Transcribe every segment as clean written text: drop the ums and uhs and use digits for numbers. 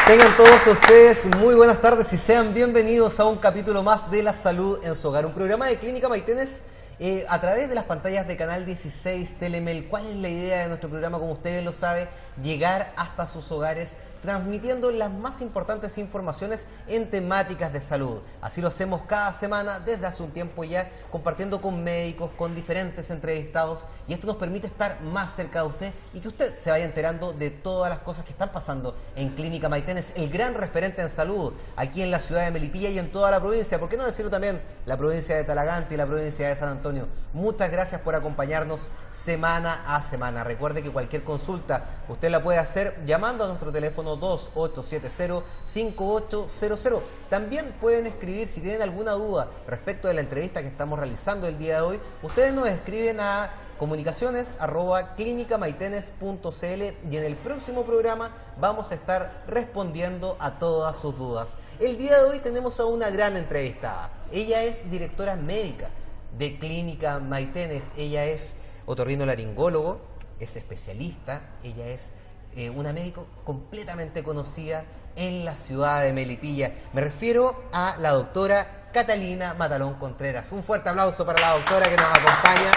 Tengan todos ustedes muy buenas tardes y sean bienvenidos a un capítulo más de La Salud en su Hogar, un programa de Clínica Maitenes a través de las pantallas de Canal 16 Telemel. ¿Cuál es la idea de nuestro programa? Como ustedes lo saben, llegar hasta sus hogares transmitiendo las más importantes informaciones en temáticas de salud. Así lo hacemos cada semana desde hace un tiempo ya, compartiendo con médicos, con diferentes entrevistados, y esto nos permite estar más cerca de usted y que usted se vaya enterando de todas las cosas que están pasando en Clínica Maitenes, el gran referente en salud aquí en la ciudad de Melipilla y en toda la provincia, ¿por qué no decirlo también? La provincia de Talagante y la provincia de San Antonio. Muchas gracias por acompañarnos semana a semana. Recuerde que cualquier consulta usted la puede hacer llamando a nuestro teléfono 2870-5800. También pueden escribir si tienen alguna duda respecto de la entrevista que estamos realizando el día de hoy. Ustedes nos escriben a comunicaciones@clinicamaitenes.cl y en el próximo programa vamos a estar respondiendo a todas sus dudas. El día de hoy tenemos a una gran entrevistada. Ella es directora médica de Clínica Maitenes. Ella es otorrinolaringólogo, es especialista, ella es una médico completamente conocida en la ciudad de Melipilla. Me refiero a la doctora Catalina Matalón Contreras. Un fuerte aplauso para la doctora que nos acompaña.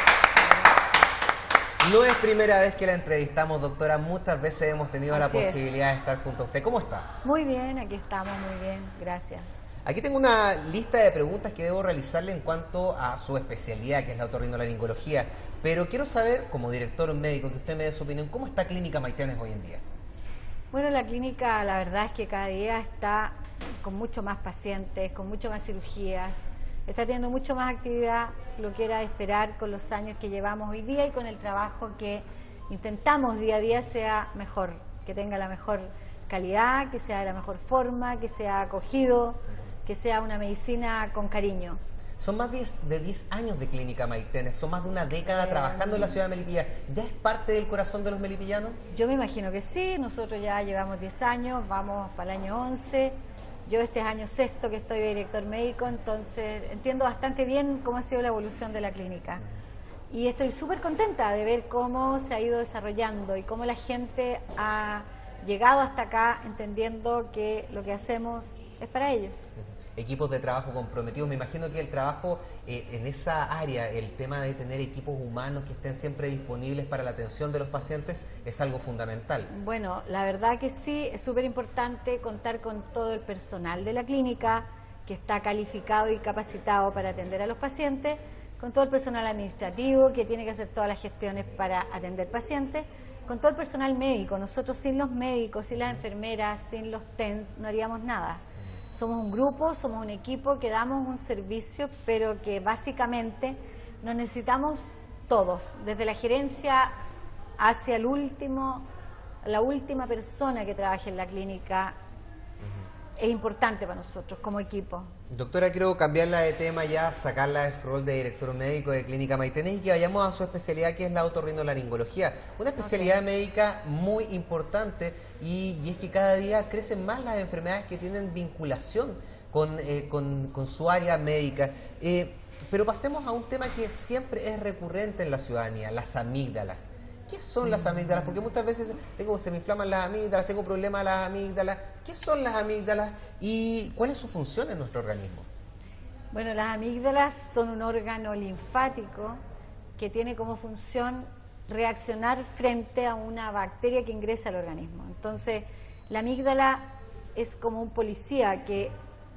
No es primera vez que la entrevistamos, doctora. Muchas veces hemos tenido la posibilidad de estar junto a usted. ¿Cómo está? Muy bien, aquí estamos, muy bien, gracias. Aquí tengo una lista de preguntas que debo realizarle en cuanto a su especialidad, que es la otorrinolaringología. Pero quiero saber, como director médico, que usted me dé su opinión, ¿cómo está Clínica Maitenes hoy en día? Bueno, la clínica, la verdad es que cada día está con mucho más pacientes, con mucho más cirugías, está teniendo mucho más actividad, lo que era de esperar con los años que llevamos hoy día y con el trabajo que intentamos día a día sea mejor, que tenga la mejor calidad, que sea de la mejor forma, que sea acogido, que sea una medicina con cariño. Son más de 10 años de Clínica Maitenes, son más de una década trabajando en la ciudad de Melipilla. ¿Ya es parte del corazón de los melipillanos? Yo me imagino que sí, nosotros ya llevamos 10 años, vamos para el año 11, yo este es año sexto que estoy de director médico, entonces entiendo bastante bien cómo ha sido la evolución de la clínica. Y estoy súper contenta de ver cómo se ha ido desarrollando y cómo la gente ha llegado hasta acá entendiendo que lo que hacemos es para ellos. Equipos de trabajo comprometidos. Me imagino que el trabajo en esa área, el tema de tener equipos humanos que estén siempre disponibles para la atención de los pacientes es algo fundamental. Bueno, la verdad que sí, es súper importante contar con todo el personal de la clínica que está calificado y capacitado para atender a los pacientes, con todo el personal administrativo que tiene que hacer todas las gestiones para atender pacientes, con todo el personal médico. Nosotros sin los médicos, sin las enfermeras, sin los TENS no haríamos nada. Somos un grupo, somos un equipo que damos un servicio, pero que básicamente nos necesitamos todos, desde la gerencia hacia el último, la última persona que trabaje en la clínica. Es importante para nosotros como equipo. Doctora, quiero cambiarla de tema ya, sacarla de su rol de director médico de Clínica Maitenes y que vayamos a su especialidad, que es la otorrinolaringología. Una especialidad médica muy importante y es que cada día crecen más las enfermedades que tienen vinculación con su área médica. Pero pasemos a un tema que siempre es recurrente en la ciudadanía, las amígdalas. ¿Qué son las amígdalas? Porque muchas veces se me inflaman las amígdalas, tengo problemas las amígdalas. ¿Qué son las amígdalas y cuál es su función en nuestro organismo? Bueno, las amígdalas son un órgano linfático que tiene como función reaccionar frente a una bacteria que ingresa al organismo. Entonces, la amígdala es como un policía que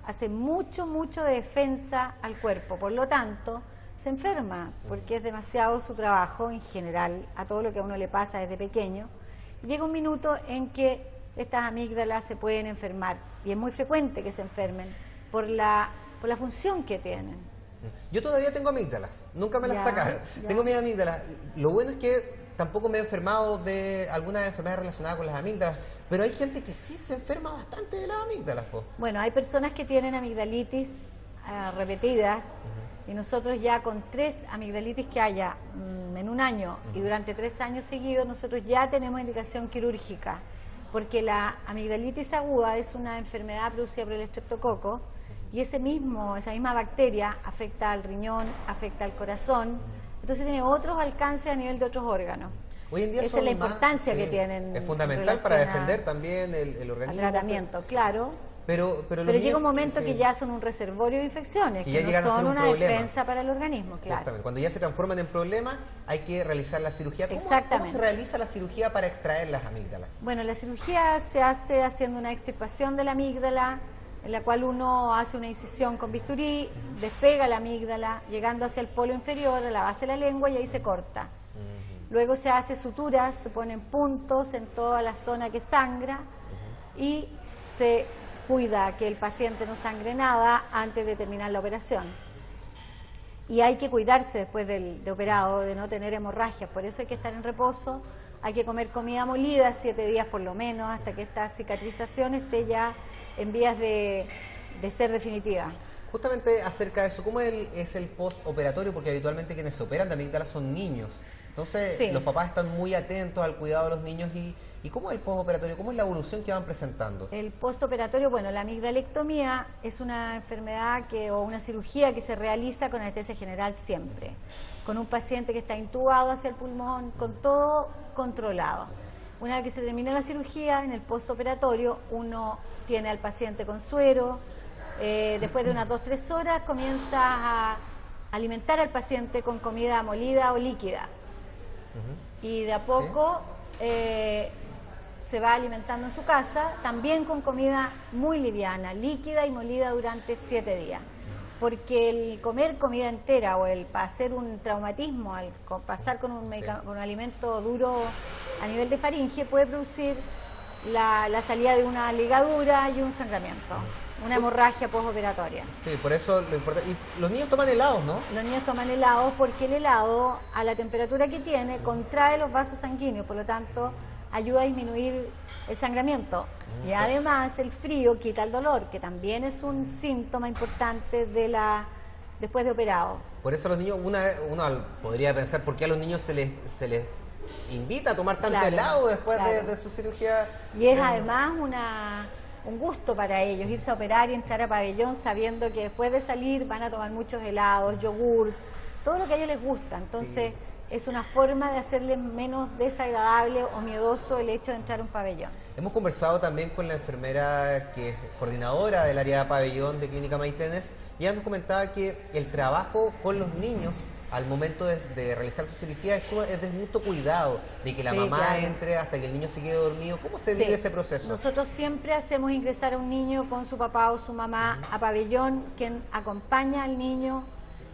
hace mucho de defensa al cuerpo. Por lo tanto, se enferma porque es demasiado su trabajo en general, a todo lo que a uno le pasa desde pequeño. Llega un minuto en que estas amígdalas se pueden enfermar y es muy frecuente que se enfermen por la función que tienen. Yo todavía tengo amígdalas, nunca me las sacaron. Tengo mis amígdalas. Lo bueno es que tampoco me he enfermado de alguna enfermedad relacionada con las amígdalas, pero hay gente que sí se enferma bastante de las amígdalas. Bueno, hay personas que tienen amigdalitis repetidas. Y nosotros ya con 3 amigdalitis que haya en un año y durante 3 años seguidos, nosotros ya tenemos indicación quirúrgica, porque la amigdalitis aguda es una enfermedad producida por el estreptococo y esa misma bacteria afecta al riñón, afecta al corazón, entonces tiene otros alcances a nivel de otros órganos. Hoy en día esa es la importancia que tienen. Es fundamental para defender también el organismo. El tratamiento, claro. Pero llega un momento que ya son un reservorio de infecciones, que no son una defensa para el organismo, claro. Justamente. Cuando ya se transforman en problemas, hay que realizar la cirugía. ¿Cómo se realiza la cirugía para extraer las amígdalas? Bueno, la cirugía se hace haciendo una extirpación de la amígdala, en la cual uno hace una incisión con bisturí, despega la amígdala, llegando hacia el polo inferior, a la base de la lengua, y ahí se corta. Luego se hace suturas, se ponen puntos en toda la zona que sangra y se cuida que el paciente no sangre nada antes de terminar la operación. Y hay que cuidarse después de operado, de no tener hemorragias, por eso hay que estar en reposo, hay que comer comida molida 7 días por lo menos, hasta que esta cicatrización esté ya en vías de ser definitiva. Justamente acerca de eso, ¿cómo es el postoperatorio? Porque habitualmente quienes se operan de amígdalas son niños. Entonces, los papás están muy atentos al cuidado de los niños. ¿Y cómo es el postoperatorio? ¿Cómo es la evolución que van presentando? El postoperatorio, bueno, la amigdalectomía es una enfermedad o una cirugía que se realiza con anestesia general siempre, con un paciente que está intubado hacia el pulmón, con todo controlado. Una vez que se termina la cirugía, en el postoperatorio, uno tiene al paciente con suero. Después de unas 2-3 horas comienza a alimentar al paciente con comida molida o líquida. Y de a poco se va alimentando en su casa, también con comida muy liviana, líquida y molida durante 7 días. Porque el comer comida entera o el hacer un traumatismo, al pasar con un alimento duro a nivel de faringe, puede producir la salida de una ligadura y un sangramiento, una hemorragia postoperatoria. Sí, por eso lo importante. Y los niños toman helados, ¿no? Los niños toman helados porque el helado, a la temperatura que tiene, contrae los vasos sanguíneos, por lo tanto, ayuda a disminuir el sangramiento. Y además, el frío quita el dolor, que también es un síntoma importante después de operado. Por eso a los niños, uno podría pensar, ¿por qué a los niños se les invita a tomar tanto helado después de su cirugía? Y es además un gusto para ellos irse a operar y entrar a pabellón sabiendo que después de salir van a tomar muchos helados, yogur, todo lo que a ellos les gusta. Entonces es una forma de hacerles menos desagradable o miedoso el hecho de entrar a un pabellón. Hemos conversado también con la enfermera que es coordinadora del área de pabellón de Clínica Maitenes, y ella nos comentaba que el trabajo con los niños al momento de realizar su cirugía es de mucho cuidado, de que la mamá entre hasta que el niño se quede dormido. ¿Cómo se vive ese proceso? Nosotros siempre hacemos ingresar a un niño con su papá o su mamá a pabellón, quien acompaña al niño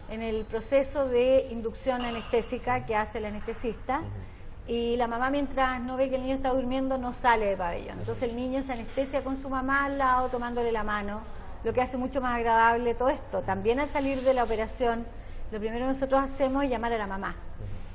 en el proceso de inducción anestésica que hace el anestesista. Y la mamá, mientras no ve que el niño está durmiendo, no sale de pabellón. Entonces el niño se anestesia con su mamá al lado, tomándole la mano, lo que hace mucho más agradable todo esto. También al salir de la operación, lo primero que nosotros hacemos es llamar a la mamá,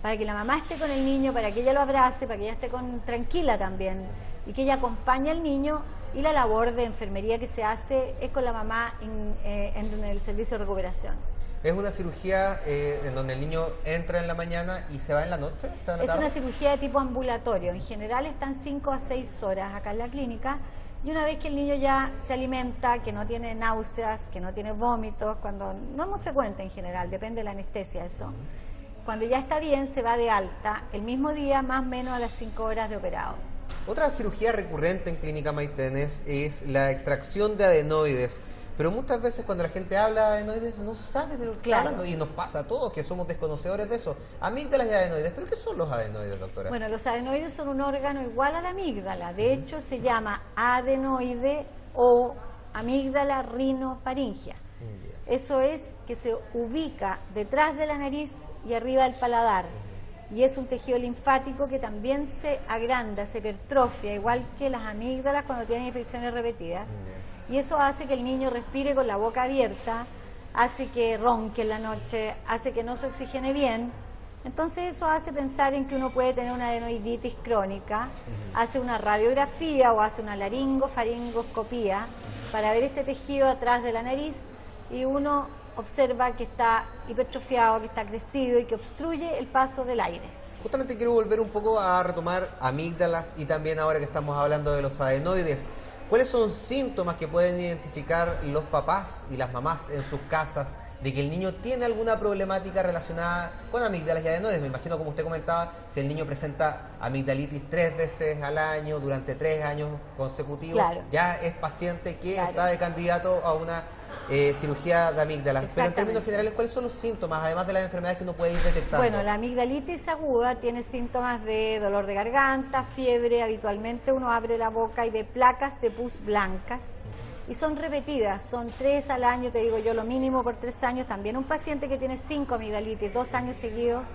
para que la mamá esté con el niño, para que ella lo abrace, para que ella esté tranquila también, y que ella acompañe al niño. Y la labor de enfermería que se hace es con la mamá en el servicio de recuperación. ¿Es una cirugía en donde el niño entra en la mañana y se va en la noche? Es una cirugía de tipo ambulatorio. En general están 5 a 6 horas acá en la clínica, y una vez que el niño ya se alimenta, que no tiene náuseas, que no tiene vómitos, cuando no es muy frecuente en general, depende de la anestesia eso. Cuando ya está bien, se va de alta el mismo día, más o menos a las 5 horas de operado. Otra cirugía recurrente en Clínica Maitenes es la extracción de adenoides. Pero muchas veces cuando la gente habla de adenoides no sabe de lo que está hablando, y nos pasa a todos que somos desconocedores de eso. Amígdalas y adenoides. ¿Pero qué son los adenoides, doctora? Bueno, los adenoides son un órgano igual a la amígdala. De hecho, se llama adenoide o amígdala rinofaringea. Eso es que se ubica detrás de la nariz y arriba del paladar. Y es un tejido linfático que también se agranda, se hipertrofia, igual que las amígdalas cuando tienen infecciones repetidas. Y eso hace que el niño respire con la boca abierta, hace que ronque en la noche, hace que no se oxigene bien. Entonces eso hace pensar en que uno puede tener una adenoiditis crónica, hace una radiografía o hace una laringofaringoscopía para ver este tejido atrás de la nariz, y uno observa que está hipertrofiado, que está crecido y que obstruye el paso del aire. Justamente quiero volver un poco a retomar amígdalas, y también ahora que estamos hablando de los adenoides. ¿Cuáles son síntomas que pueden identificar los papás y las mamás en sus casas de que el niño tiene alguna problemática relacionada con amígdalas y adenoides. Me imagino, como usted comentaba, si el niño presenta amigdalitis 3 veces al año durante 3 años consecutivos, claro, ya es paciente que claro, está de candidato a una cirugía de amígdalas. Pero en términos generales, ¿cuáles son los síntomas, además de las enfermedades que uno puede ir detectando? Bueno, la amigdalitis aguda tiene síntomas de dolor de garganta, fiebre. Habitualmente uno abre la boca y ve placas de pus blancas y son repetidas, son 3 al año, te digo yo, lo mínimo por 3 años. También un paciente que tiene 5 amigdalitis 2 años seguidos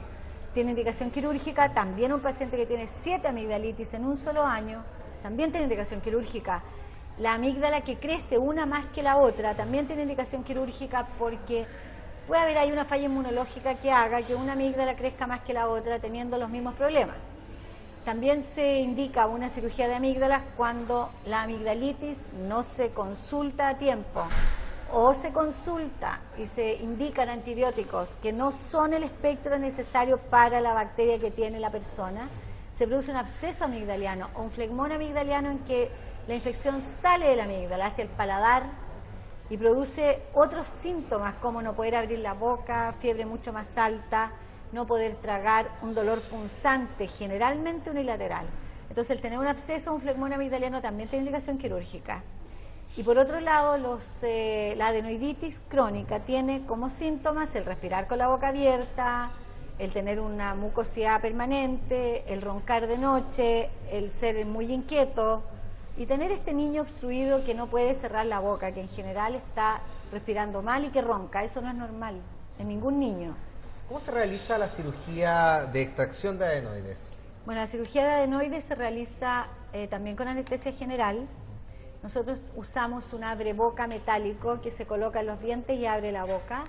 tiene indicación quirúrgica. También un paciente que tiene 7 amigdalitis en un solo año también tiene indicación quirúrgica. La amígdala que crece una más que la otra también tiene indicación quirúrgica, porque puede haber ahí una falla inmunológica que haga que una amígdala crezca más que la otra teniendo los mismos problemas. También se indica una cirugía de amígdalas cuando la amigdalitis no se consulta a tiempo o se consulta y se indican antibióticos que no son el espectro necesario para la bacteria que tiene la persona. Se produce un absceso amigdaliano o un flegmón amigdaliano en que la infección sale de la amígdala hacia el paladar y produce otros síntomas como no poder abrir la boca, fiebre mucho más alta, no poder tragar, un dolor punzante, generalmente unilateral. Entonces, el tener un absceso o un flegmón amigdaliano también tiene indicación quirúrgica. Y por otro lado, la adenoiditis crónica tiene como síntomas el respirar con la boca abierta, el tener una mucosidad permanente, el roncar de noche, el ser muy inquieto y tener este niño obstruido que no puede cerrar la boca, que en general está respirando mal y que ronca. Eso no es normal en ningún niño. ¿Cómo se realiza la cirugía de extracción de adenoides? Bueno, la cirugía de adenoides se realiza también con anestesia general. Nosotros usamos un abreboca metálico que se coloca en los dientes y abre la boca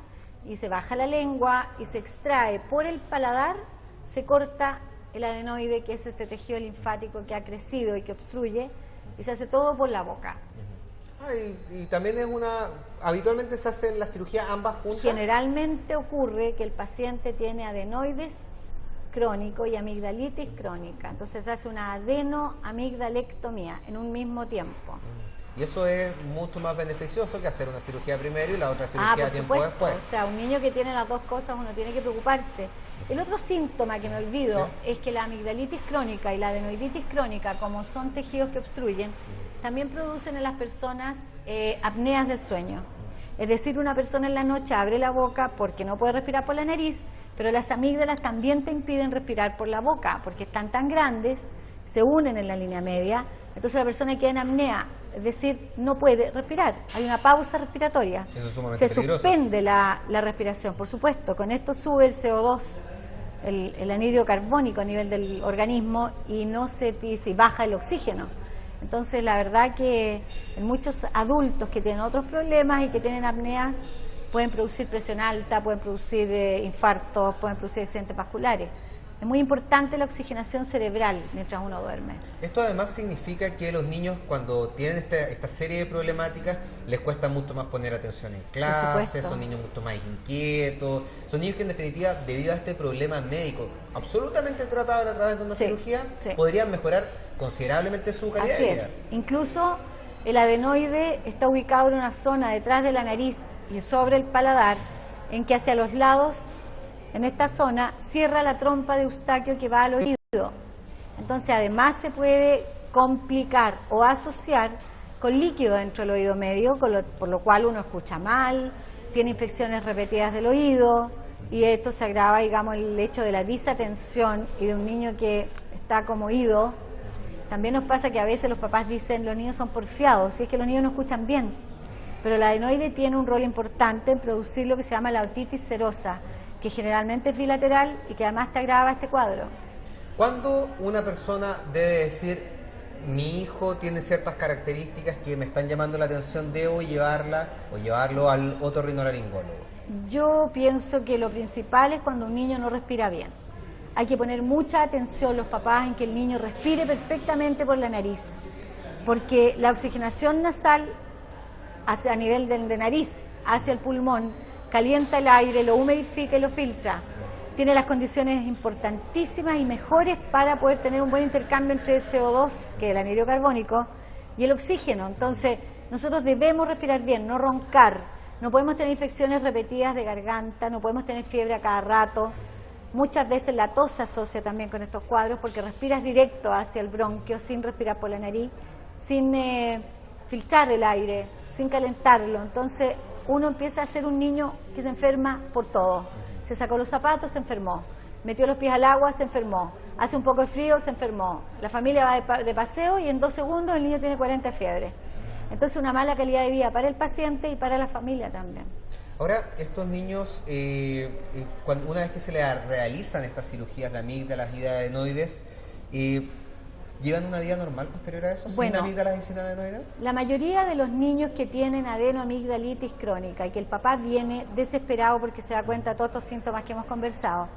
y se baja la lengua y se extrae por el paladar, se corta el adenoide, que es este tejido linfático que ha crecido y que obstruye, y se hace todo por la boca. Y también es habitualmente se hace la cirugía ambas juntas. Generalmente ocurre que el paciente tiene adenoides crónico y amigdalitis crónica, entonces se hace una adenoamigdalectomía en un mismo tiempo. Y eso es mucho más beneficioso que hacer una cirugía primero y la otra cirugía tiempo después. O sea, un niño que tiene las dos cosas, uno tiene que preocuparse. El otro síntoma que me olvido es que la amigdalitis crónica y la adenoiditis crónica, como son tejidos que obstruyen, también producen en las personas apneas del sueño. Es decir, una persona en la noche abre la boca porque no puede respirar por la nariz, pero las amígdalas también te impiden respirar por la boca, porque están tan grandes, se unen en la línea media, entonces la persona queda en apnea, es decir, no puede respirar, hay una pausa respiratoria. Eso es sumamente peligroso. Suspende la respiración, por supuesto, con esto sube el CO2, el anhídrido carbónico a nivel del organismo y baja el oxígeno. Entonces, la verdad que en muchos adultos que tienen otros problemas y que tienen apneas, pueden producir presión alta, pueden producir infartos, pueden producir accidentes vasculares. Es muy importante la oxigenación cerebral mientras uno duerme. Esto además significa que los niños, cuando tienen esta serie de problemáticas, les cuesta mucho más poner atención en clase, son niños mucho más inquietos, son niños que en definitiva, debido a este problema médico absolutamente tratable a través de una cirugía, podrían mejorar considerablemente su calidad de vida. Así es. Incluso el adenoide está ubicado en una zona detrás de la nariz y sobre el paladar, en que hacia los lados, en esta zona, cierra la trompa de Eustaquio que va al oído. Entonces, además se puede complicar o asociar con líquido dentro del oído medio, por lo cual uno escucha mal, tiene infecciones repetidas del oído, y esto se agrava, digamos, el hecho de la disatención y de un niño que está como oído. También nos pasa que a veces los papás dicen los niños son porfiados, y es que los niños no escuchan bien. Pero la adenoide tiene un rol importante en producir lo que se llama la otitis serosa, que generalmente es bilateral y que además te agrava este cuadro. ¿Cuándo una persona debe decir, mi hijo tiene ciertas características que me están llamando la atención, debo llevarlo al otorrinolaringólogo? Yo pienso que lo principal es cuando un niño no respira bien. Hay que poner mucha atención los papás en que el niño respire perfectamente por la nariz, porque la oxigenación nasal a nivel de nariz hacia el pulmón calienta el aire, lo humidifica y lo filtra. Tiene las condiciones importantísimas y mejores para poder tener un buen intercambio entre el CO2, que es el anhídrido carbónico, y el oxígeno. Entonces, nosotros debemos respirar bien, no roncar, No podemos tener infecciones repetidas de garganta, no podemos tener fiebre a cada rato. Muchas veces la tos se asocia también con estos cuadros porque respiras directo hacia el bronquio sin respirar por la nariz, sin filtrar el aire, sin calentarlo. Entonces uno empieza a ser un niño que se enferma por todo. Se sacó los zapatos, se enfermó. Metió los pies al agua, se enfermó. Hace un poco de frío, se enfermó. La familia va de paseo y en 2 segundos el niño tiene 40 de fiebre. Entonces una mala calidad de vida para el paciente y para la familia también. Ahora, estos niños, una vez que se les realizan estas cirugías de amígdalas y de adenoides, ¿llevan una vida normal posterior a eso? Bueno, ¿sin amígdalas y sin adenoides? La mayoría de los niños que tienen adenoamigdalitis crónica y que el papá viene desesperado porque se da cuenta de todos estos síntomas que hemos conversado,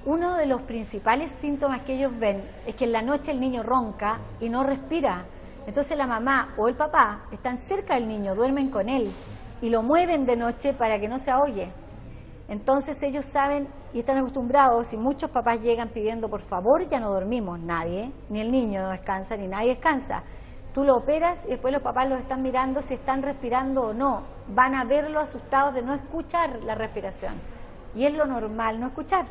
uno de los principales síntomas que ellos ven es que en la noche el niño ronca y no respira. Entonces la mamá o el papá están cerca del niño, duermen con él y lo mueven de noche para que no se ahogue. Entonces ellos saben y están acostumbrados, y muchos papás llegan pidiendo por favor, ya no dormimos, nadie, ni el niño no descansa, ni nadie descansa. Tú lo operas y después los papás los están mirando si están respirando o no. Van a verlo asustados de no escuchar la respiración. Y es lo normal no escuchar.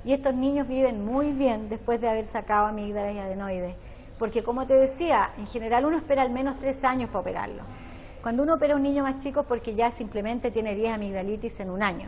Y estos niños viven muy bien después de haber sacado amígdalas y adenoides. Porque como te decía, en general uno espera al menos 3 años para operarlo. Cuando uno opera a un niño más chico es porque ya simplemente tiene 10 amigdalitis en un año.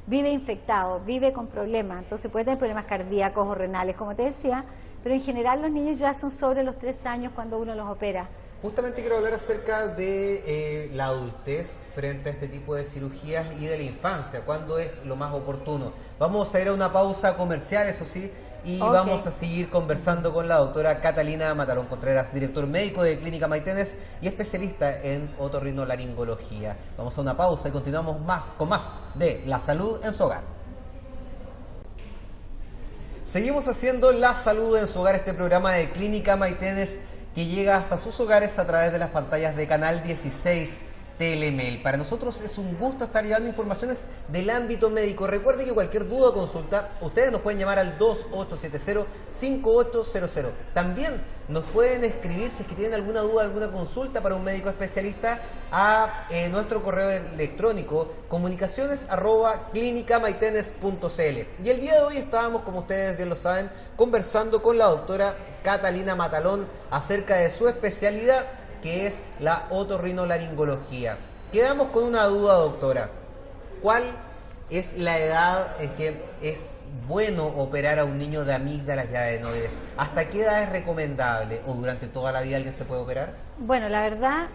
Vive infectado, vive con problemas, entonces puede tener problemas cardíacos o renales, como te decía, pero en general los niños ya son sobre los 3 años cuando uno los opera. Justamente quiero hablar acerca de la adultez frente a este tipo de cirugías y de la infancia, ¿cuándo es lo más oportuno? Vamos a ir a una pausa comercial, eso sí, y vamos a seguir conversando con la doctora Catalina Matalón Contreras, director médico de Clínica Maitenes y especialista en otorrinolaringología. Vamos a una pausa y continuamos con más de la salud en su hogar. Seguimos haciendo la salud en su hogar, este programa de Clínica Maitenes que llega hasta sus hogares a través de las pantallas de Canal 16 Telemel. Para nosotros es un gusto estar llevando informaciones del ámbito médico. Recuerde que cualquier duda o consulta, ustedes nos pueden llamar al 2870-5800. También nos pueden escribir si es que tienen alguna duda, alguna consulta para un médico especialista a nuestro correo electrónico comunicaciones@clinicamaitenes.cl. Y el día de hoy estábamos, como ustedes bien lo saben, conversando con la doctora Catalina Matalón acerca de su especialidad, que es la otorrinolaringología. Quedamos con una duda, doctora. ¿Cuál es la edad en que es bueno operar a un niño de amígdalas y adenoides? ¿Hasta qué edad es recomendable? ¿O durante toda la vida alguien se puede operar? Bueno, la verdad,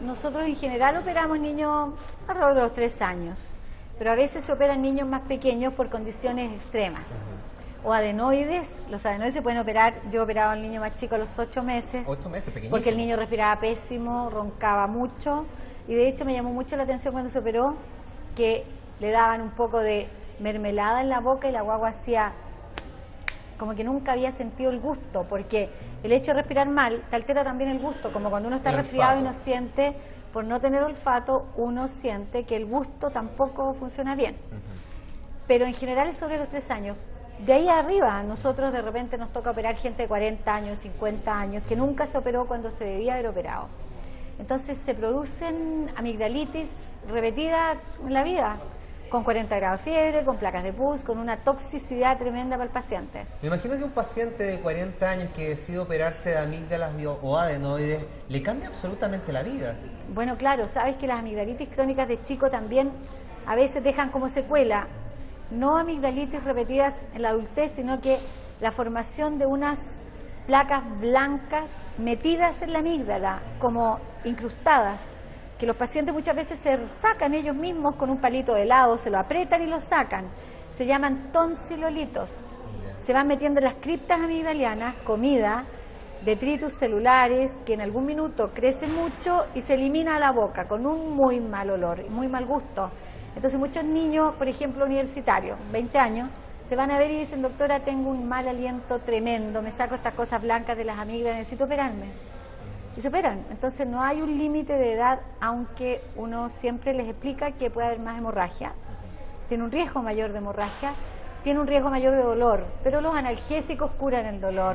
nosotros en general operamos niños alrededor de los 3 años, pero a veces se operan niños más pequeños por condiciones extremas. O adenoides, los adenoides se pueden operar. Yo operaba al niño más chico a los 8 meses. 8 meses, pequeñísimo. Porque el niño respiraba pésimo, roncaba mucho. Y de hecho me llamó mucho la atención cuando se operó que le daban un poco de mermelada en la boca y la guagua hacía como que nunca había sentido el gusto, porque el hecho de respirar mal te altera también el gusto, como cuando uno está resfriado y no siente, por no tener olfato, uno siente que el gusto tampoco funciona bien. Pero en general es sobre los 3 años. De ahí arriba, nosotros de repente nos toca operar gente de 40 años, 50 años, que nunca se operó cuando se debía haber operado. Entonces se producen amigdalitis repetidas en la vida, con 40 grados de fiebre, con placas de pus, con una toxicidad tremenda para el paciente. Me imagino que un paciente de 40 años que decide operarse de amígdalas o adenoides, le cambia absolutamente la vida. Bueno, claro, sabes que las amigdalitis crónicas de chico también a veces dejan como secuela, no amigdalitis repetidas en la adultez, sino que la formación de unas placas blancas metidas en la amígdala, como incrustadas, que los pacientes muchas veces se sacan ellos mismos con un palito de helado, se lo apretan y lo sacan. Se llaman tonsilolitos. Se van metiendo en las criptas amigdalianas, comida, detritus celulares, que en algún minuto crecen mucho y se elimina a la boca con un muy mal olor y muy mal gusto. Entonces muchos niños, por ejemplo universitarios, 20 años, te van a ver y dicen, doctora, tengo un mal aliento tremendo, me saco estas cosas blancas de las amígdalas, necesito operarme. Y se operan. Entonces no hay un límite de edad, aunque uno siempre les explica que puede haber más hemorragia, tiene un riesgo mayor de hemorragia, tiene un riesgo mayor de dolor, pero los analgésicos curan el dolor,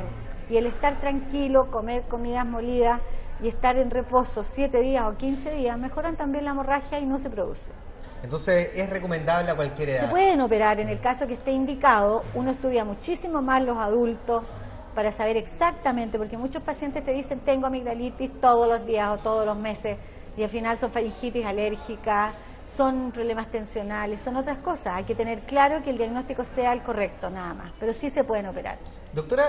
Y el estar tranquilo, comer comidas molidas y estar en reposo 7 días o 15 días mejoran también la hemorragia y no se produce. Entonces, ¿es recomendable a cualquier edad? Se pueden operar en el caso que esté indicado. Uno estudia muchísimo más los adultos para saber exactamente, porque muchos pacientes te dicen tengo amigdalitis todos los días o todos los meses y al final son faringitis alérgica, son problemas tensionales, son otras cosas. Hay que tener claro que el diagnóstico sea el correcto, nada más, pero sí se pueden operar. Doctora,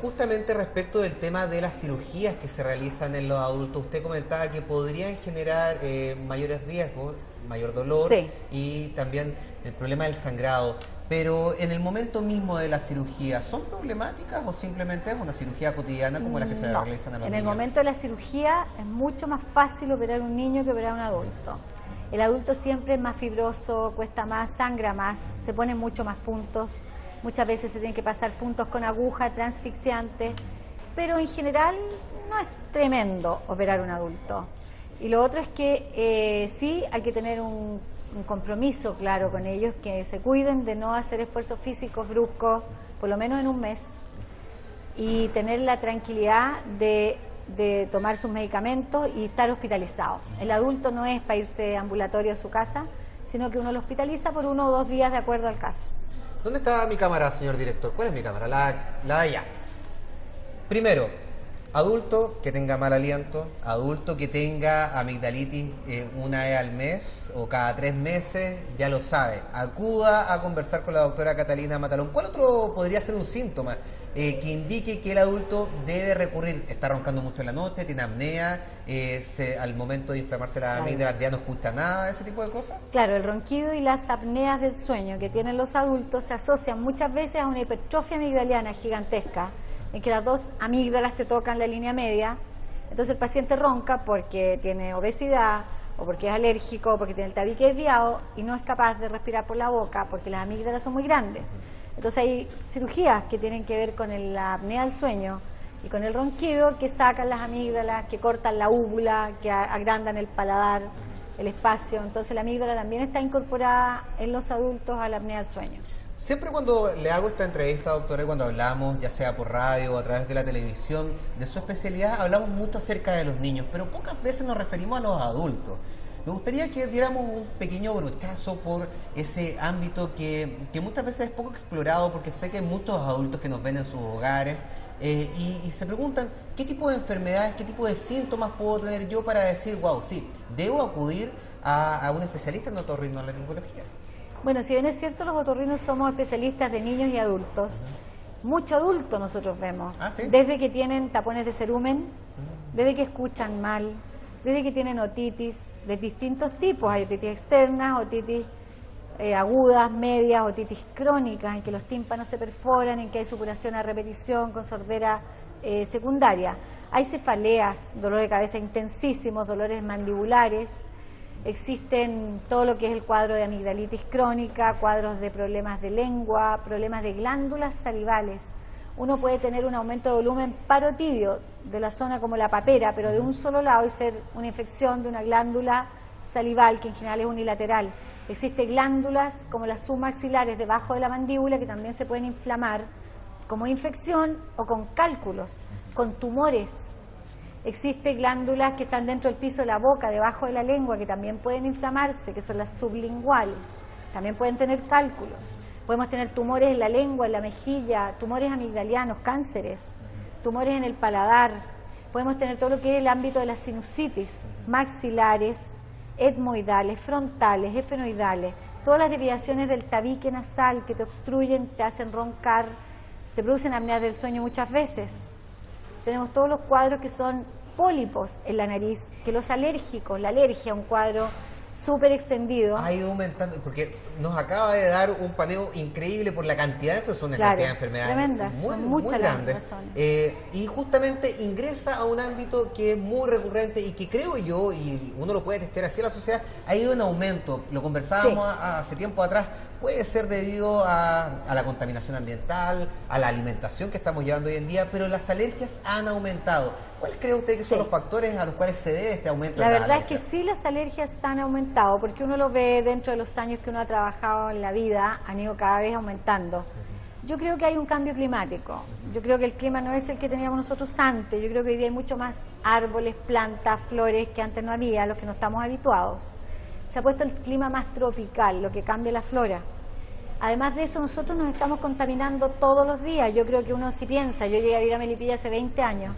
justamente respecto del tema de las cirugías que se realizan en los adultos, usted comentaba que podrían generar mayores riesgos, mayor dolor Sí. y también el problema del sangrado. Pero en el momento mismo de la cirugía, ¿son problemáticas o simplemente es una cirugía cotidiana como la que se No. realizan a los En niños? el momento de la cirugía es mucho más fácil operar un niño que operar un adulto. El adulto siempre es más fibroso, cuesta más, sangra más, se ponen mucho más puntos. Muchas veces se tienen que pasar puntos con aguja transfixiante, pero en general no es tremendo operar un adulto. Y lo otro es que sí hay que tener un compromiso claro con ellos, que se cuiden de no hacer esfuerzos físicos bruscos, por lo menos en un mes, y tener la tranquilidad de tomar sus medicamentos y estar hospitalizado. El adulto no es para irse ambulatorio a su casa, sino que uno lo hospitaliza por 1 o 2 días de acuerdo al caso. ¿Dónde está mi cámara, señor director? ¿Cuál es mi cámara? La de allá. Primero, adulto que tenga mal aliento, adulto que tenga amigdalitis 1 vez al mes o cada 3 meses, ya lo sabe. Acuda a conversar con la doctora Catalina Matalón. ¿Cuál otro podría ser un síntoma que indique que el adulto debe recurrir? Está roncando mucho en la noche, tiene apnea, al momento de inflamarse la amígdala ya no escucha nada, ese tipo de cosas. Claro, el ronquido y las apneas del sueño que tienen los adultos se asocian muchas veces a una hipertrofia amigdaliana gigantesca, en que las dos amígdalas te tocan la línea media. Entonces el paciente ronca porque tiene obesidad o porque es alérgico o porque tiene el tabique desviado y no es capaz de respirar por la boca porque las amígdalas son muy grandes. Entonces hay cirugías que tienen que ver con la apnea del sueño y con el ronquido, que sacan las amígdalas, que cortan la úvula, que agrandan el paladar, el espacio. Entonces la amígdala también está incorporada en los adultos a la apnea del sueño. Siempre cuando le hago esta entrevista, doctora, y cuando hablamos, ya sea por radio o a través de la televisión, de su especialidad, hablamos mucho acerca de los niños, pero pocas veces nos referimos a los adultos. Me gustaría que diéramos un pequeño brochazo por ese ámbito que muchas veces es poco explorado, porque sé que hay muchos adultos que nos ven en sus hogares y se preguntan qué tipo de enfermedades, qué tipo de síntomas puedo tener yo para decir, wow, sí, debo acudir a un especialista en otorrinolaringología. Bueno, si bien es cierto, los otorrinos somos especialistas de niños y adultos. Mucho adulto nosotros vemos, ¿Ah, sí? desde que tienen tapones de cerumen, desde que escuchan mal, desde que tienen otitis de distintos tipos. Hay otitis externas, otitis agudas, medias, otitis crónicas, en que los tímpanos se perforan, en que hay supuración a repetición con sordera secundaria. Hay cefaleas, dolor de cabeza intensísimos, dolores mandibulares. Existen todo lo que es el cuadro de amigdalitis crónica, cuadros de problemas de lengua, problemas de glándulas salivales. Uno puede tener un aumento de volumen parotidio de la zona como la papera, pero de un solo lado, y ser una infección de una glándula salival, que en general es unilateral. Existen glándulas como las submaxilares debajo de la mandíbula que también se pueden inflamar como infección o con cálculos, con tumores. Existen glándulas que están dentro del piso de la boca, debajo de la lengua, que también pueden inflamarse, que son las sublinguales. También pueden tener cálculos. Podemos tener tumores en la lengua, en la mejilla, tumores amigdalianos, cánceres, tumores en el paladar. Podemos tener todo lo que es el ámbito de la sinusitis, maxilares, etmoidales, frontales, efenoidales, todas las desviaciones del tabique nasal que te obstruyen, te hacen roncar, te producen apneas del sueño muchas veces. Tenemos todos los cuadros que son pólipos en la nariz, que los alérgicos, la alergia, un cuadro súper extendido. Ha ido aumentando, porque nos acaba de dar un paneo increíble por la cantidad de enfermedades, Claro, cantidad de enfermedades tremendas, son muchas las grandes. razones. Y justamente ingresa a un ámbito que es muy recurrente y que creo yo, y uno lo puede testear así en la sociedad, ha ido en aumento. Lo conversábamos hace tiempo atrás, puede ser debido a la contaminación ambiental, a la alimentación que estamos llevando hoy en día, pero las alergias han aumentado. ¿Cuáles cree usted que son los factores a los cuales se debe este aumento? La verdad es que sí, las alergias han aumentado, porque uno lo ve dentro de los años que uno ha trabajado en la vida, han ido cada vez aumentando. Yo creo que hay un cambio climático. Yo creo que el clima no es el que teníamos nosotros antes. Yo creo que hoy día hay mucho más árboles, plantas, flores que antes no había, a los que no estamos habituados. Se ha puesto el clima más tropical, lo que cambia la flora. Además de eso, nosotros nos estamos contaminando todos los días. Yo creo que uno si piensa, yo llegué a vivir a Melipilla hace 20 años,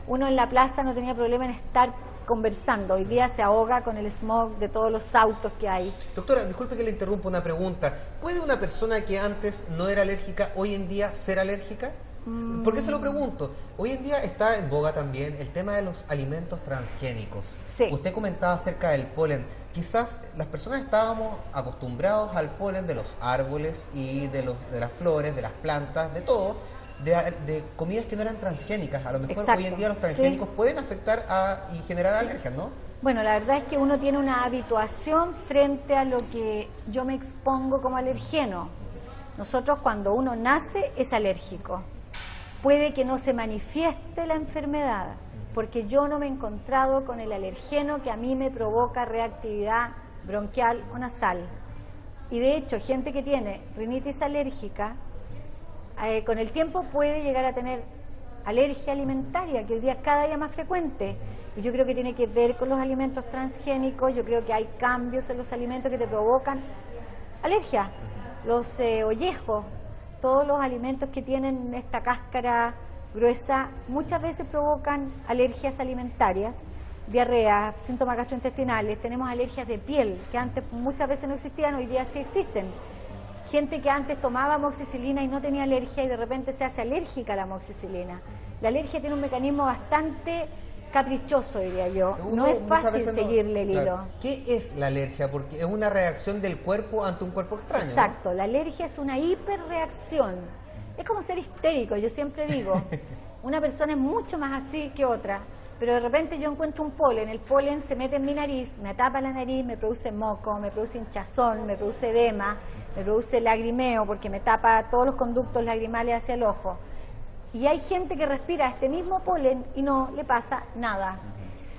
uno en la plaza no tenía problema en estar conversando. Hoy día se ahoga con el smog de todos los autos que hay. Doctora, disculpe que le interrumpa una pregunta. ¿Puede una persona que antes no era alérgica hoy en día ser alérgica? ¿Por qué se lo pregunto? Hoy en día está en boga también el tema de los alimentos transgénicos. Sí. Usted comentaba acerca del polen. Quizás las personas estábamos acostumbrados al polen de los árboles y de las flores, de las plantas, de todo, de comidas que no eran transgénicas. A lo mejor Exacto. hoy en día los transgénicos pueden afectar y generar alergias, ¿no? Bueno, la verdad es que uno tiene una habituación frente a lo que yo me expongo como alergeno. Nosotros cuando uno nace es alérgico. Puede que no se manifieste la enfermedad, porque yo no me he encontrado con el alergeno que a mí me provoca reactividad bronquial o nasal. Y de hecho, gente que tiene rinitis alérgica, con el tiempo puede llegar a tener alergia alimentaria, que hoy día es cada día más frecuente. Y yo creo que tiene que ver con los alimentos transgénicos. Yo creo que hay cambios en los alimentos que te provocan alergia. Los ollejos, todos los alimentos que tienen esta cáscara gruesa, muchas veces provocan alergias alimentarias, diarrea, síntomas gastrointestinales. Tenemos alergias de piel, que antes muchas veces no existían, hoy día sí existen. Gente que antes tomaba amoxicilina y no tenía alergia y de repente se hace alérgica a la amoxicilina. La alergia tiene un mecanismo bastante caprichoso, diría yo. No es fácil seguirle el hilo. Claro. ¿Qué es la alergia? Porque es una reacción del cuerpo ante un cuerpo extraño. Exacto, ¿no? la alergia es una hiperreacción. Es como ser histérico, yo siempre digo. Una persona es mucho más así que otra, pero de repente yo encuentro un polen, el polen se mete en mi nariz, me tapa la nariz, me produce moco, me produce hinchazón, me produce edema, me produce lagrimeo porque me tapa todos los conductos lagrimales hacia el ojo. Y hay gente que respira este mismo polen y no le pasa nada.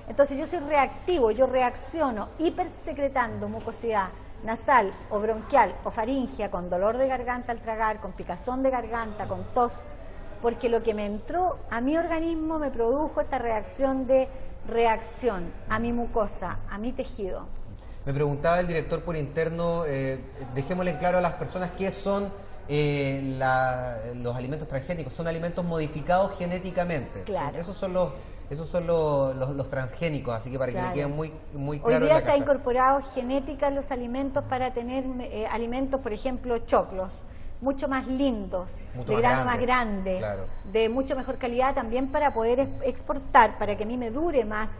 Entonces yo soy reactivo, yo reacciono hipersecretando mucosidad nasal o bronquial o faringea, con dolor de garganta al tragar, con picazón de garganta, con tos, porque lo que me entró a mi organismo me produjo esta reacción a mi mucosa, a mi tejido. Me preguntaba el director por interno, dejémosle en claro a las personas qué son los alimentos transgénicos. Son alimentos modificados genéticamente. Claro. Esos son los transgénicos, así que para que le quede muy claro. Hoy día se ha incorporado genética en los alimentos para tener alimentos, por ejemplo, choclos, mucho más lindos, de grano más grande, claro, de mucho mejor calidad, también para poder exportar, para que a mí me dure más,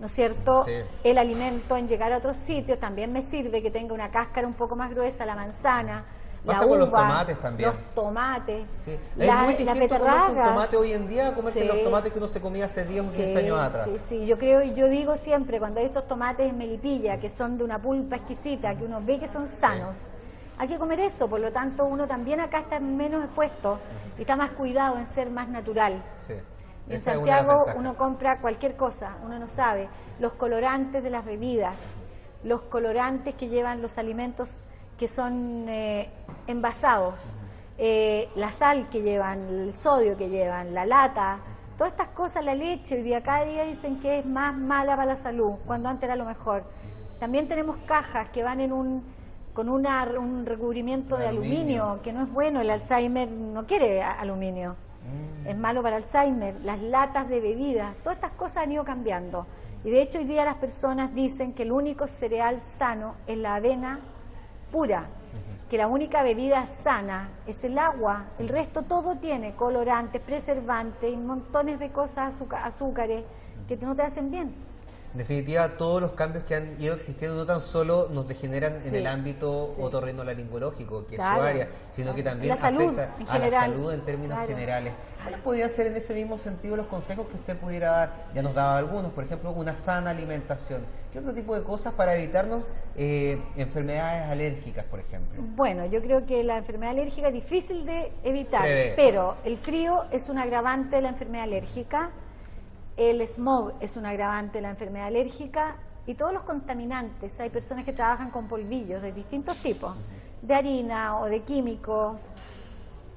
¿no es cierto? Sí. El alimento en llegar a otros sitios. También me sirve que tenga una cáscara un poco más gruesa, la manzana, pasa la uva, con los tomates también. Los tomates, sí. Es muy distinto comerse un tomate hoy en día a comerse sí, los tomates que uno se comía hace 10 o 15 años atrás. Sí, yo digo siempre, cuando hay estos tomates en Melipilla, que son de una pulpa exquisita, que uno ve que son sanos, sí, hay que comer eso. Por lo tanto, uno también acá está menos expuesto y está más cuidado en ser más natural. Sí. En Santiago uno compra cualquier cosa, uno no sabe. Los colorantes de las bebidas, los colorantes que llevan los alimentos que son envasados, la sal que llevan, el sodio que llevan, la lata, todas estas cosas, la leche, hoy día cada día dicen que es más mala para la salud, cuando antes era lo mejor. También tenemos cajas que van con un recubrimiento de aluminio, que no es bueno. El Alzheimer no quiere aluminio, es malo para Alzheimer. Las latas de bebidas, todas estas cosas han ido cambiando. Y de hecho hoy día las personas dicen que el único cereal sano es la avena pura, que la única bebida sana es el agua. El resto todo tiene colorantes, preservantes y montones de cosas, azúcares que no te hacen bien. En definitiva, todos los cambios que han ido existiendo no tan solo nos degeneran en el ámbito otorrinolaringológico, que es su área, sino que también afecta a la salud en términos generales. ¿Cuáles podrían ser en ese mismo sentido los consejos que usted pudiera dar? Ya nos daba algunos, por ejemplo, una sana alimentación. ¿Qué otro tipo de cosas para evitarnos enfermedades alérgicas, por ejemplo? Bueno, yo creo que la enfermedad alérgica es difícil de evitar, pero el frío es un agravante de la enfermedad alérgica. El smog es un agravante de la enfermedad alérgica y todos los contaminantes. Hay personas que trabajan con polvillos de distintos tipos, de harina o de químicos.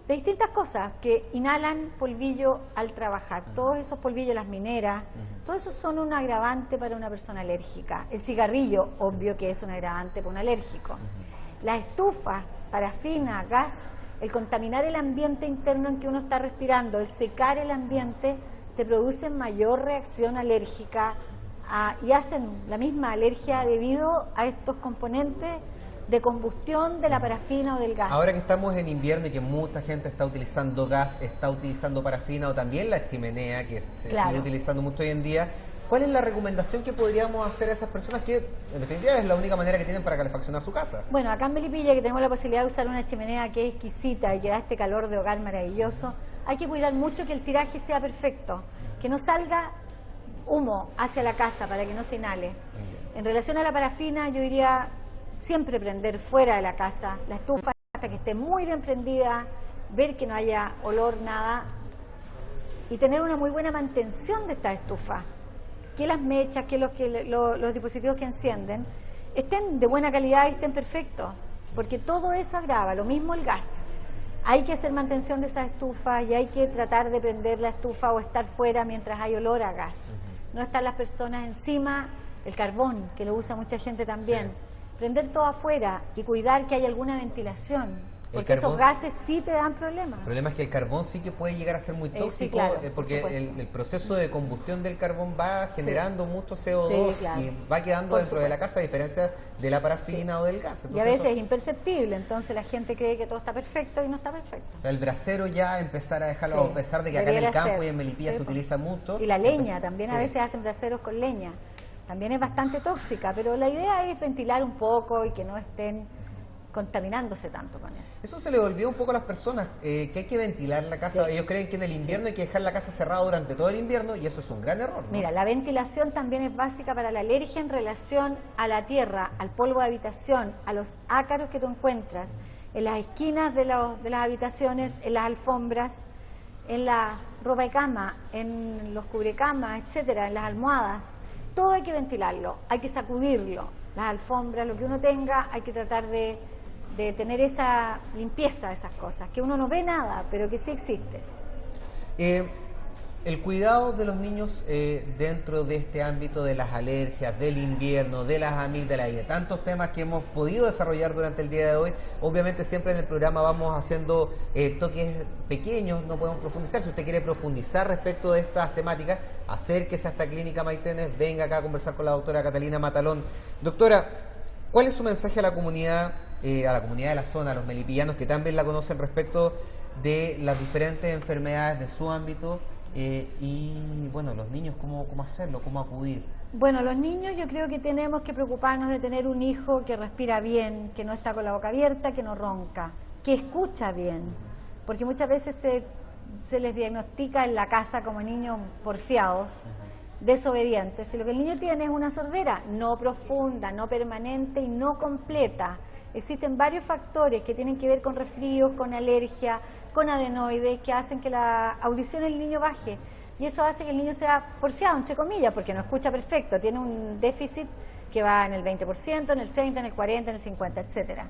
de distintas cosas, que inhalan polvillo al trabajar. Todos esos polvillos, las mineras, todo eso son un agravante para una persona alérgica. El cigarrillo, obvio que es un agravante para un alérgico. Las estufas, parafina, gas, el contaminar el ambiente interno en que uno está respirando, el secar el ambiente, te producen mayor reacción alérgica y hacen la misma alergia debido a estos componentes de combustión de la parafina o del gas. Ahora que estamos en invierno y que mucha gente está utilizando gas, está utilizando parafina o también la chimenea, que se sigue utilizando mucho hoy en día, ¿cuál es la recomendación que podríamos hacer a esas personas que en definitiva es la única manera que tienen para calefaccionar su casa? Bueno, acá en Melipilla, que tenemos la posibilidad de usar una chimenea que es exquisita y que da este calor de hogar maravilloso, hay que cuidar mucho que el tiraje sea perfecto, que no salga humo hacia la casa para que no se inhale. En relación a la parafina, yo diría siempre prender fuera de la casa la estufa hasta que esté muy bien prendida, ver que no haya olor, nada, y tener una muy buena mantención de esta estufa. Que las mechas, que los dispositivos que encienden estén de buena calidad y estén perfectos, porque todo eso agrava, lo mismo el gas. Hay que hacer mantención de esas estufas y hay que tratar de prender la estufa o estar fuera mientras hay olor a gas. No estar las personas encima, el carbón, que lo usa mucha gente también. Sí. Prender todo afuera y cuidar que haya alguna ventilación. Porque esos gases sí te dan problemas. El problema es que el carbón sí que puede llegar a ser muy tóxico, sí, claro, porque el proceso de combustión del carbón va generando mucho CO2 claro. Y va quedando dentro de la casa, a diferencia de la parafina o del gas. Entonces, y a veces es imperceptible, entonces la gente cree que todo está perfecto y no está perfecto. O sea, el brasero ya empezar a dejarlo, a pesar de que acá en el campo y en Melipilla se utiliza mucho. Y la leña, también a veces hacen braseros con leña. También es bastante tóxica, pero la idea es ventilar un poco y que no estén contaminándose tanto con eso. Eso se le olvidó un poco a las personas, que hay que ventilar la casa. Ellos creen que en el invierno hay que dejar la casa cerrada durante todo el invierno y eso es un gran error, ¿no? Mira, la ventilación también es básica para la alergia en relación a la tierra, al polvo de habitación, a los ácaros que tú encuentras en las esquinas de las habitaciones, en las alfombras, en la ropa de cama, en los cubrecamas, etcétera, en las almohadas. Todo hay que ventilarlo, hay que sacudirlo. Las alfombras, lo que uno tenga, hay que tratar de tener esa limpieza de esas cosas, que uno no ve nada, pero que sí existe. El cuidado de los niños dentro de este ámbito de las alergias, del invierno, de las amígdalas y de tantos temas que hemos podido desarrollar durante el día de hoy. Obviamente siempre en el programa vamos haciendo toques pequeños, no podemos profundizar. Si usted quiere profundizar respecto de estas temáticas, acérquese a esta clínica Maitenes, venga acá a conversar con la doctora Catalina Matalón. Doctora, ¿cuál es su mensaje a la comunidad de la zona, a los melipillanos que también la conocen respecto de las diferentes enfermedades de su ámbito? Y bueno, los niños, ¿cómo hacerlo? ¿Cómo acudir? Bueno, los niños yo creo que tenemos que preocuparnos de tener un hijo que respira bien, que no está con la boca abierta, que no ronca, que escucha bien, porque muchas veces se les diagnostica en la casa como niños porfiados, desobedientes, y lo que el niño tiene es una sordera no profunda, no permanente y no completa. Existen varios factores que tienen que ver con resfríos, con alergia, con adenoides, que hacen que la audición del niño baje. Y eso hace que el niño sea porfiado, entre comillas, porque no escucha perfecto. Tiene un déficit que va en el 20%, en el 30%, en el 40%, en el 50%, etcétera.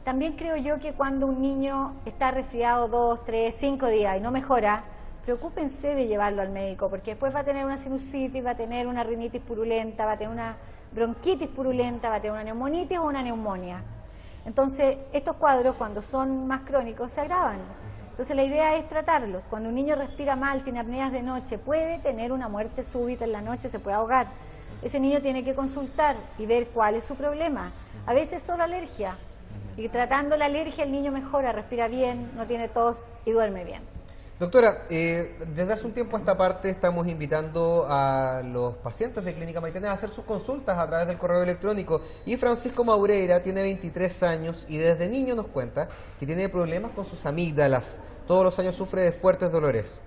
También creo yo que cuando un niño está resfriado 2, 3, 5 días y no mejora, preocúpense de llevarlo al médico, porque después va a tener una sinusitis, va a tener una rinitis purulenta, va a tener una bronquitis purulenta, va a tener una neumonitis o una neumonía. Entonces, estos cuadros, cuando son más crónicos, se agravan. Entonces, la idea es tratarlos. Cuando un niño respira mal, tiene apneas de noche, puede tener una muerte súbita en la noche, se puede ahogar. Ese niño tiene que consultar y ver cuál es su problema. A veces solo alergia. Y tratando la alergia, el niño mejora, respira bien, no tiene tos y duerme bien. Doctora, desde hace un tiempo a esta parte estamos invitando a los pacientes de Clínica Maitenes a hacer sus consultas a través del correo electrónico. Y Francisco Maureira tiene 23 años y desde niño nos cuenta que tiene problemas con sus amígdalas. Todos los años sufre de fuertes dolores.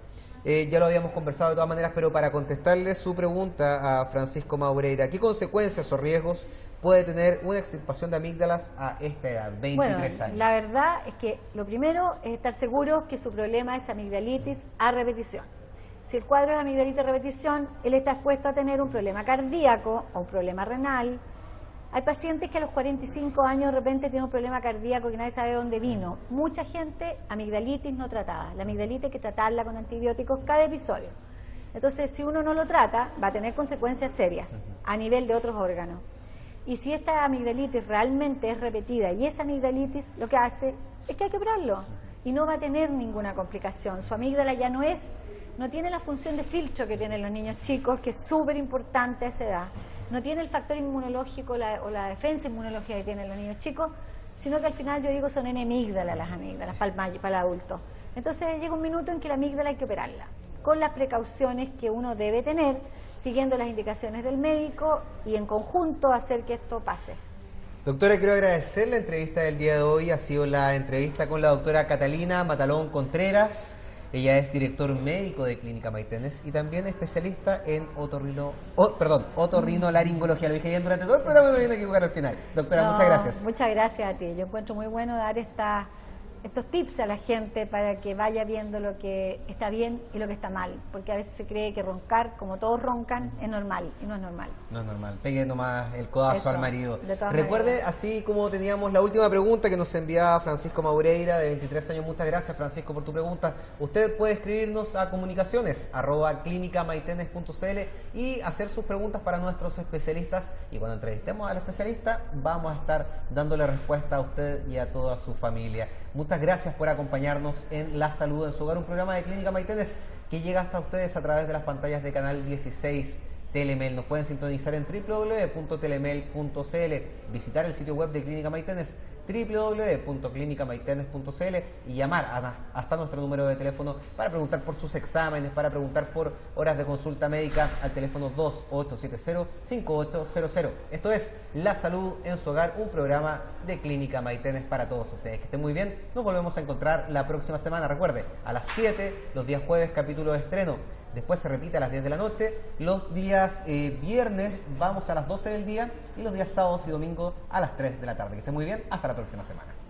Ya lo habíamos conversado de todas maneras, pero para contestarle su pregunta a Francisco Maureira, ¿qué consecuencias o riesgos puede tener una extirpación de amígdalas a esta edad, 23 años? La verdad es que lo primero es estar seguros que su problema es amigdalitis a repetición. Si el cuadro es amigdalitis a repetición, él está expuesto a tener un problema cardíaco o un problema renal Hay pacientes que a los 45 años de repente tienen un problema cardíaco que nadie sabe de dónde vino. Mucha gente, amigdalitis no tratada. La amigdalitis hay que tratarla con antibióticos cada episodio. Entonces, si uno no lo trata, va a tener consecuencias serias a nivel de otros órganos. Y si esta amigdalitis realmente es repetida y esa amigdalitis lo que hace es que hay que operarlo y no va a tener ninguna complicación. Su amígdala ya no tiene la función de filtro que tienen los niños chicos, que es súper importante a esa edad. No tiene el factor inmunológico o la defensa inmunológica que tienen los niños chicos, sino que al final yo digo son enemígdalas las amígdalas para el adulto. Entonces llega un minuto en que la amígdala hay que operarla, con las precauciones que uno debe tener, siguiendo las indicaciones del médico y en conjunto hacer que esto pase. Doctora, quiero agradecer la entrevista del día de hoy. Ha sido la entrevista con la doctora Catalina Matalón Contreras. Ella es director médico de Clínica Maitenes y también especialista en otorrinolaringología. Lo dije bien durante todo el programa y me viene a equivocar al final. Doctora, muchas gracias. Muchas gracias a ti. Yo encuentro muy bueno dar estos tips a la gente para que vaya viendo lo que está bien y lo que está mal, porque a veces se cree que roncar, como todos roncan, es normal y no es normal. No es normal. Pegue nomás el codazo al marido. Recuerde, maneras, así como teníamos la última pregunta que nos enviaba Francisco Maureira, de 23 años. Muchas gracias, Francisco, por tu pregunta. Usted puede escribirnos a comunicaciones@clinicamaitenes.cl y hacer sus preguntas para nuestros especialistas, y cuando entrevistemos al especialista vamos a estar dándole respuesta a usted y a toda su familia. Muchas gracias por acompañarnos en La Salud en su Hogar, un programa de Clínica Maitenes que llega hasta ustedes a través de las pantallas de Canal 16 Telemel. Nos pueden sintonizar en www.telemel.cl, visitar el sitio web de Clínica Maitenes, www.clinicamaitenes.cl, y llamar hasta nuestro número de teléfono para preguntar por sus exámenes, para preguntar por horas de consulta médica al teléfono 2870-5800. Esto es La Salud en su Hogar, un programa de Clínica Maitenes para todos ustedes. Que estén muy bien, nos volvemos a encontrar la próxima semana. Recuerde, a las 7, los días jueves, capítulo de estreno. Después se repite a las 10 de la noche. Los días viernes vamos a las 12 del día y los días sábados y domingos a las 3 de la tarde. Que estén muy bien. Hasta la próxima semana.